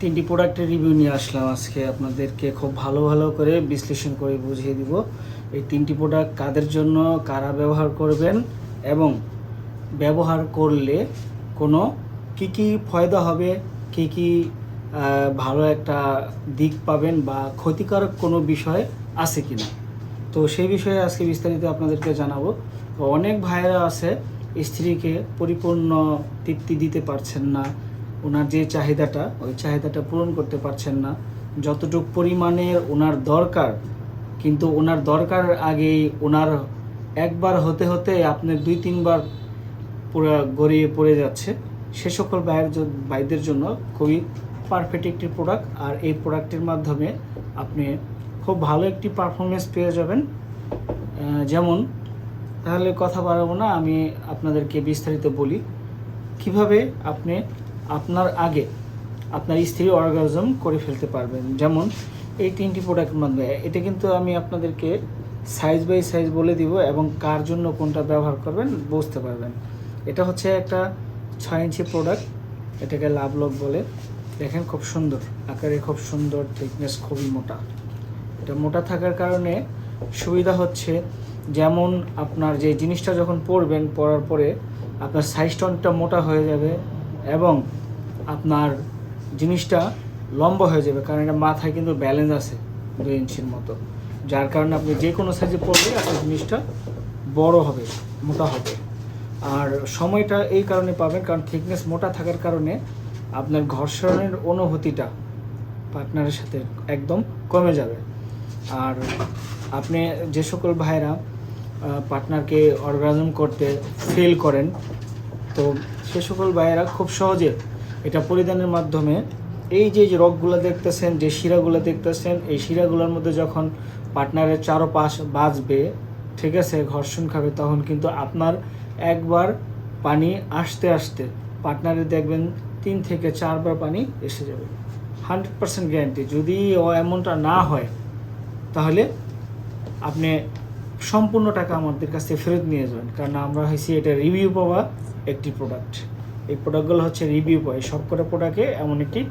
তিনটি প্রোডাক্টের রিভিউ নিয়ে আসলাম আজকে আপনাদেরকে খুব ভালো করে বিশ্লেষণ করে বুঝিয়ে দিব এই তিনটি প্রোডাক্ট কাদের জন্য, কারা ব্যবহার করবেন এবং ব্যবহার করলে কোনো কি ফায়দা হবে, কি ভালো একটা দিক পাবেন বা ক্ষতিকারক কোনো বিষয় আছে কিনা। তো সেই বিষয়ে আজকে বিস্তারিত আপনাদেরকে জানাবো। তো অনেক ভাইয়েরা আছে স্ত্রীকে পরিপূর্ণ তৃপ্তি দিতে পারছেন না, ওনার যে চাহিদাটা ওই চাহিদাটা পূরণ করতে পারছেন না, যতটুকু পরিমাণের ওনার দরকার, কিন্তু ওনার দরকারের আগেই ওনার একবার হতে হতে আপনার 2-3 বার পুরো গড়িয়ে পড়ে যাচ্ছে। সে সকল ভাইদের জন্য খুবই পারফেক্ট একটি প্রোডাক্ট, আর এই প্রোডাক্টের মাধ্যমে আপনি খুব ভালো একটি পারফরমেন্স পেয়ে যাবেন। যেমন, তাহলে কথা বাড়াবো না, আমি আপনাদেরকে বিস্তারিত বলি কিভাবে আপনি আপনার আগে আপনার স্ত্রীর অর্গাজম করে ফেলতে পারবেন। যেমন এই তিনটি প্রোডাক্টের মাধ্যমে, এটা কিন্তু আমি আপনাদেরকে সাইজ বাই সাইজ বলে দিব এবং কার জন্য কোনটা ব্যবহার করবেন বুঝতে পারবেন। এটা হচ্ছে একটা 6 ইঞ্চি প্রোডাক্ট, এটাকে লাভ লক বলে। দেখেন খুব সুন্দর আকারে, খুব সুন্দর, থিকনেস খুবই মোটা। এটা মোটা থাকার কারণে সুবিধা হচ্ছে, যেমন আপনার যে জিনিসটা যখন পরবেন, পরার পরে আপনার সাইজটা অনেকটা মোটা হয়ে যাবে এবং আপনার জিনিসটা লম্বা হয়ে যাবে, কারণ এটা মাথায় কিন্তু ব্যালেন্স আছে 2 ইঞ্চির মতো, যার কারণে আপনি যে কোনো সাইজে পরলে আপনার জিনিসটা বড় হবে, মোটা হবে। আর সময়টা এই কারণে পাবেন, কারণ থিকনেস মোটা থাকার কারণে আপনার ঘর্ষণের অনুভূতিটা পার্টনারের সাথে একদম কমে যাবে। আর আপনি যে সকল ভাইরা পার্টনারকে অর্গাজম করতে ফেল করেন, তো সে সকল ভাইয়েরা খুব সহজে এটা পরিধানের মাধ্যমে এই যে রগগুলো দেখতেছেন, যে শিরাগুলো দেখতেছেন, এই শিরাগুলোর মধ্যে যখন পার্টনারের চারপাশ বাজবে, ঠিক আছে, ঘর্ষণ খাবে, তখন কিন্তু আপনার একবার পানি আসতে আসতে পার্টনারে দেখবেন 3 থেকে 4 বার পানি এসে যাবে। 100% গ্যারান্টি। যদি এমনটা না হয় তাহলে আপনি সম্পূর্ণ টাকা আমাদের কাছ থেকে ফেরত নিয়ে যাবেন, কারণ আমরা হয়েছি এটা রিভিউ পাওয়া একটি প্রোডাক্ট। এই প্রোডাক্টগুলো হচ্ছে রিভিউ পাওয়া, সব কটা প্রোডাক্টে এমন একটি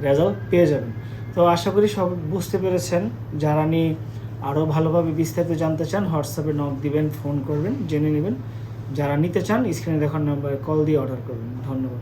রেজাল্ট পেয়ে যাবেন। তো আশা করি সব বুঝতে পেরেছেন। যারা নিয়ে আরও ভালোভাবে বিস্তারিত জানতে চান, হোয়াটসঅ্যাপে নক দিবেন, ফোন করবেন, জেনে নেবেন। যারা নিতে চান স্ক্রিনে দেখার নাম্বারে কল দিয়ে অর্ডার করবেন। ধন্যবাদ।